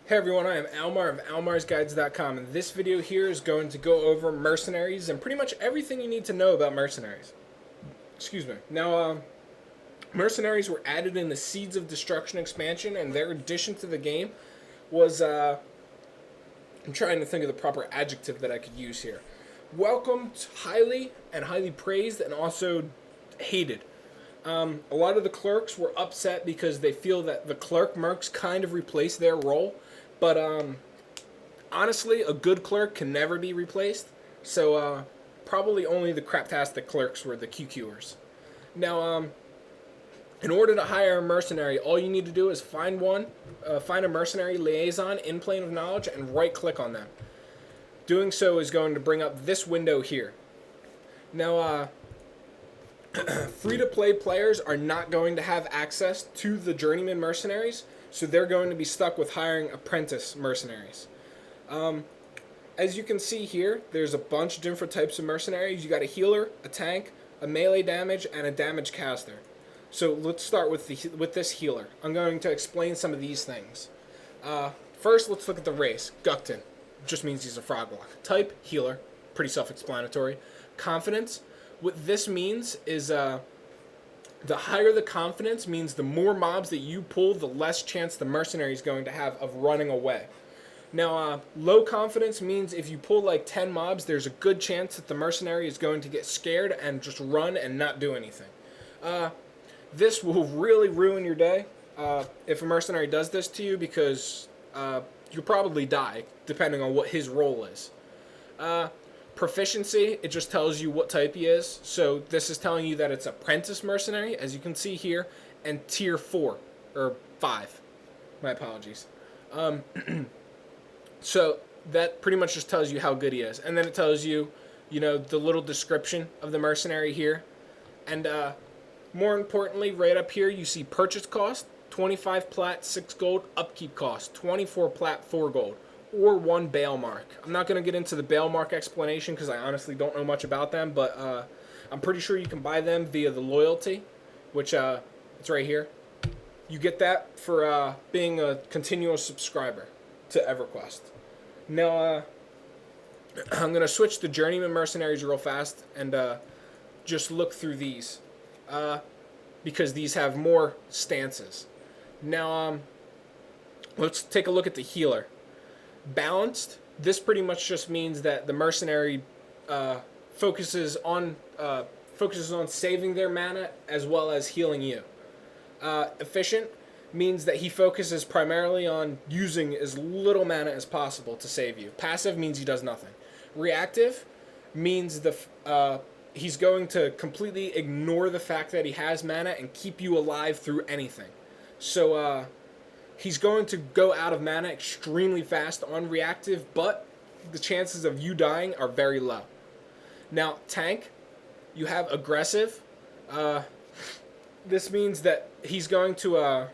Hey everyone, I am Almar of almarsguides.com, and this video here is going to go over mercenaries and pretty much everything you need to know about mercenaries. Excuse me. Now, mercenaries were added in the Seeds of Destruction expansion, and their addition to the game was, I'm trying to think of the proper adjective that I could use here. Welcomed, highly, and highly praised, and also hated. A lot of the clerks were upset because they feel that the clerk mercs kind of replaced their role. But honestly, a good clerk can never be replaced. So probably only the craptastic clerks were the QQers. Now, in order to hire a mercenary, all you need to do is find a mercenary liaison in Plane of Knowledge and right-click on them. Doing so is going to bring up this window here. Now, free-to-play players are not going to have access to the journeyman mercenaries, so they're going to be stuck with hiring apprentice mercenaries. As you can see here, there's a bunch of different types of mercenaries. You got a healer, a tank, a melee damage, and a damage caster. So let's start with this healer. I'm going to explain some of these things. First, let's look at the race. Gukton just means he's a froglock. Type, healer, pretty self-explanatory. Confidence. What this means is the higher the confidence means the more mobs that you pull, the less chance the mercenary is going to have of running away. Now, low confidence means if you pull like 10 mobs, there's a good chance that the mercenary is going to get scared and just run and not do anything. This will really ruin your day if a mercenary does this to you, because you'll probably die depending on what his role is. Proficiency, it just tells you what type he is. So this is telling you that it's Apprentice Mercenary, as you can see here, and Tier 4, or 5. My apologies. So that pretty much just tells you how good he is. And then it tells you, the little description of the mercenary here. And more importantly, right up here, you see purchase cost, 25 plat, 6 gold, upkeep cost, 24 plat, 4 gold. Or 1 bail mark. I'm not going to get into the bail mark explanation because I honestly don't know much about them, but I'm pretty sure you can buy them via the loyalty, which it's right here. You get that for being a continuous subscriber to Everquest. Now, I'm going to switch to Journeyman Mercenaries real fast and just look through these because these have more stances. Now, let's take a look at the healer. Balanced, this pretty much just means that the mercenary focuses on saving their mana as well as healing you. Efficient means that he focuses primarily on using as little mana as possible to save you. Passive means he does nothing. Reactive means he's going to completely ignore the fact that he has mana and keep you alive through anything. So he's going to go out of mana extremely fast on reactive, but the chances of you dying are very low. Now, tank, you have aggressive. This means that he's going to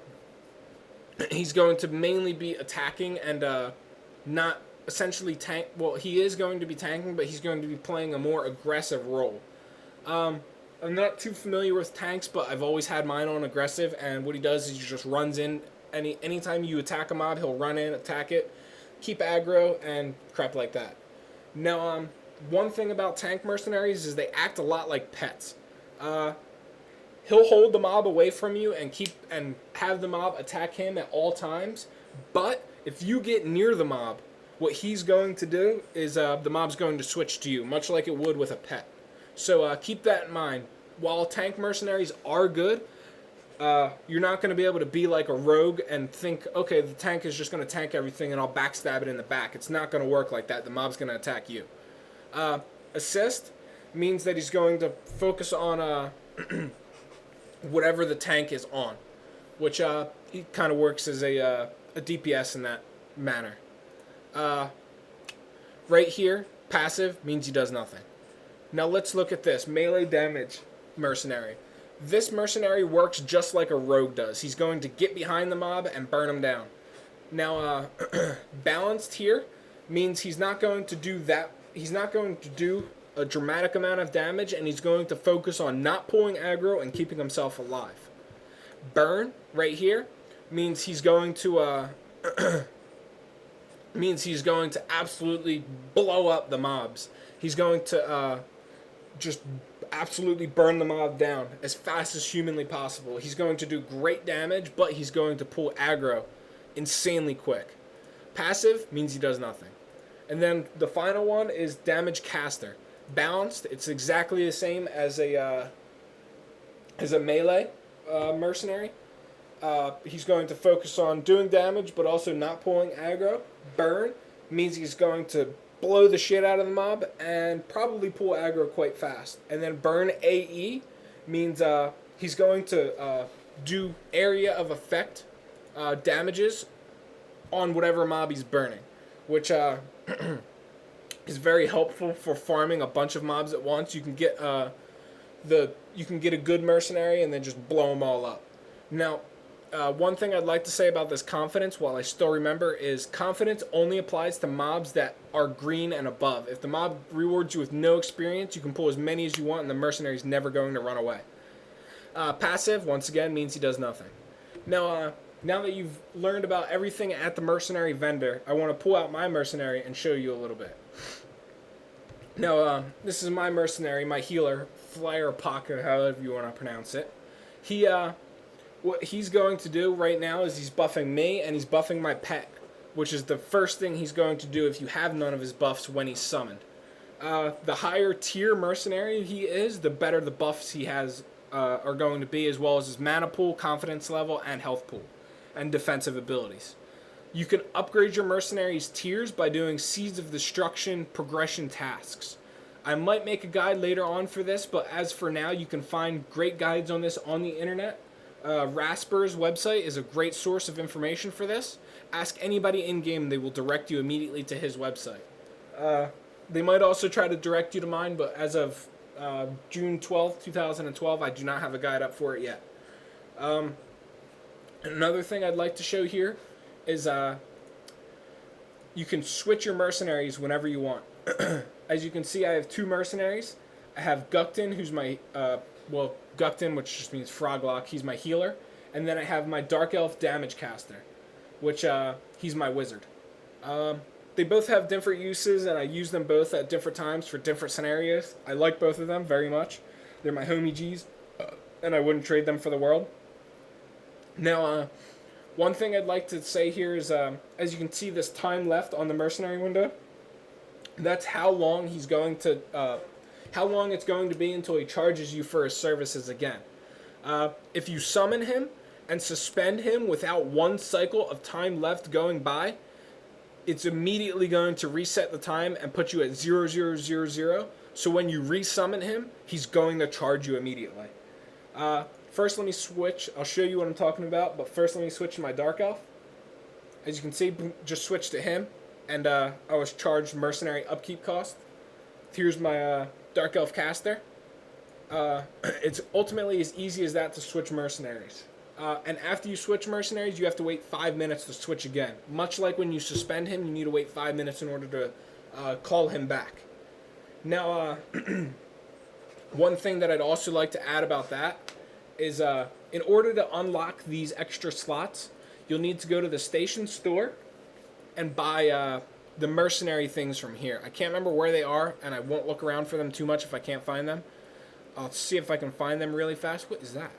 mainly be attacking and not essentially tank. Well, he is going to be tanking, but he's going to be playing a more aggressive role. I'm not too familiar with tanks, but I've always had mine on aggressive, and what he does is he just runs in. Anytime you attack a mob, he'll run in, attack it, keep aggro, and crap like that. Now, one thing about tank mercenaries is they act a lot like pets. He'll hold the mob away from you and have the mob attack him at all times. But if you get near the mob, what he's going to do is the mob's going to switch to you, much like it would with a pet. So keep that in mind. While tank mercenaries are good, you're not going to be able to be like a rogue and think, okay, the tank is just going to tank everything and I'll backstab it in the back. It's not going to work like that. The mob's going to attack you. Assist means that he's going to focus on whatever the tank is on, which he kind of works as a DPS in that manner. Right here, passive means he does nothing. Now let's look at this, melee damage mercenary. This mercenary works just like a rogue does. He's going to get behind the mob and burn him down. Now, balanced here means he's not going to do that. He's not going to do a dramatic amount of damage, and he's going to focus on not pulling aggro and keeping himself alive. Burn, right here, means he's going to means he's going to absolutely blow up the mobs. He's going to just absolutely burn the mob down as fast as humanly possible. He's going to do great damage, but he's going to pull aggro insanely quick. Passive means he does nothing. And then the final one is damage caster. Balanced, it's exactly the same as a melee mercenary. He's going to focus on doing damage, but also not pulling aggro. Burn means he's going to blow the shit out of the mob and probably pull aggro quite fast. And then burn AE means he's going to do area of effect damages on whatever mob he's burning, which is very helpful for farming a bunch of mobs at once. You can get a good mercenary and then just blow them all up. Now, one thing I'd like to say about this confidence, while I still remember, is confidence only applies to mobs that are green and above. If the mob rewards you with no experience, you can pull as many as you want, and the mercenary's never going to run away. Passive, once again, means he does nothing. Now that you've learned about everything at the mercenary vendor, I want to pull out my mercenary and show you a little bit. Now, this is my mercenary, my healer, Flyer Pocket, however you want to pronounce it. What he's going to do right now is he's buffing me and he's buffing my pet, which is the first thing he's going to do if you have none of his buffs when he's summoned. The higher tier mercenary he is, the better the buffs he has are going to be, as well as his mana pool, confidence level, and health pool, and defensive abilities. You can upgrade your mercenary's tiers by doing Seeds of Destruction progression tasks. I might make a guide later on for this, but as for now, you can find great guides on this on the internet. Rasper's website is a great source of information for this. Ask anybody in-game, they will direct you immediately to his website. They might also try to direct you to mine, but as of June 12th, 2012, I do not have a guide up for it yet. Another thing I'd like to show here is you can switch your mercenaries whenever you want. As you can see, I have two mercenaries. I have Gukton, who's my, Gukton, which just means Froglock, he's my healer. And then I have my Dark Elf damage caster, which he's my wizard. They both have different uses, and I use them both at different times for different scenarios. I like both of them very much. They're my homie G's, and I wouldn't trade them for the world. Now, one thing I'd like to say here is, as you can see, this time left on the mercenary window, that's how long he's going to, how long it's going to be until he charges you for his services again. If you summon him and suspend him without one cycle of time left going by, it's immediately going to reset the time and put you at 0000. So when you resummon him, he's going to charge you immediately. First, let me switch. I'll show you what I'm talking about, but first let me switch to my Dark Elf. As you can see, just switched to him, and I was charged mercenary upkeep cost. Here's my Dark Elf caster. It's ultimately as easy as that to switch mercenaries. And after you switch mercenaries, you have to wait 5 minutes to switch again. Much like when you suspend him, you need to wait 5 minutes in order to call him back. Now, one thing that I'd also like to add about that is in order to unlock these extra slots, you'll need to go to the station store and buy the mercenary things from here. I can't remember where they are, and I won't look around for them too much if I can't find them. I'll see if I can find them really fast. What is that?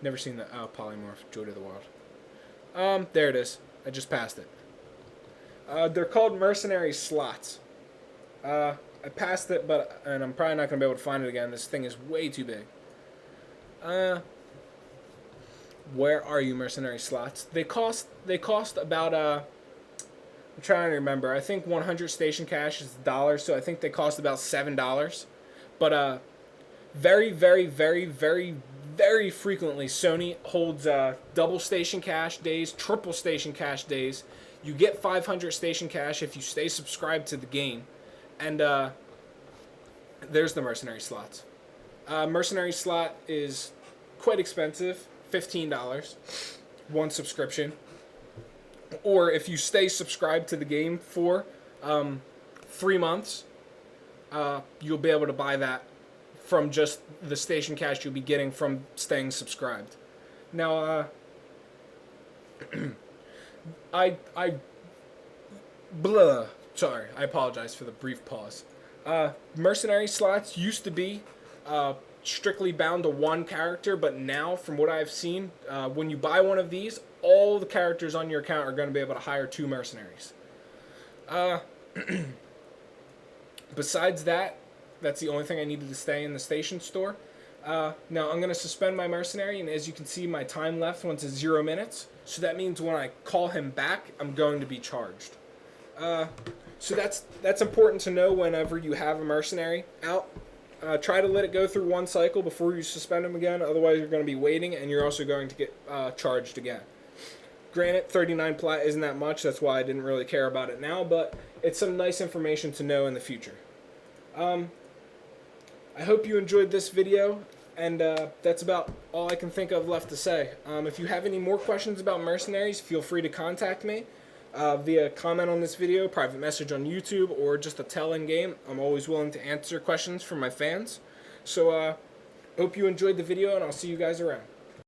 Never seen the polymorph. Joy to the world. There it is. I just passed it. They're called Mercenary Slots. I passed it, and I'm probably not going to be able to find it again. This thing is way too big. Where are you, Mercenary Slots? They cost about I'm trying to remember. I think 100 station cash is $1, so I think they cost about $7. But very, very, very, very, very frequently, Sony holds double station cash days, triple station cash days. You get 500 station cash if you stay subscribed to the game. And there's the Mercenary Slots. Mercenary Slot is quite expensive, $15, one subscription. Or if you stay subscribed to the game for 3 months, you'll be able to buy that from just the station cash you'll be getting from staying subscribed. Now, blah. Sorry, I apologize for the brief pause. Mercenary slots used to be strictly bound to one character, but now, from what I've seen, when you buy one of these, all the characters on your account are going to be able to hire 2 mercenaries. Besides that, that's the only thing I needed to stay in the station store. Now I'm going to suspend my mercenary, and as you can see, my time left went to 0 minutes. So that means when I call him back, I'm going to be charged. So that's important to know whenever you have a mercenary out. Try to let it go through 1 cycle before you suspend him again. Otherwise, you're going to be waiting, and you're also going to get charged again. Granted, 39 plat isn't that much. That's why I didn't really care about it now, but it's some nice information to know in the future. I hope you enjoyed this video, and that's about all I can think of left to say. If you have any more questions about mercenaries, feel free to contact me via comment on this video, private message on YouTube, or just a tell in game. I'm always willing to answer questions from my fans. So, hope you enjoyed the video, and I'll see you guys around.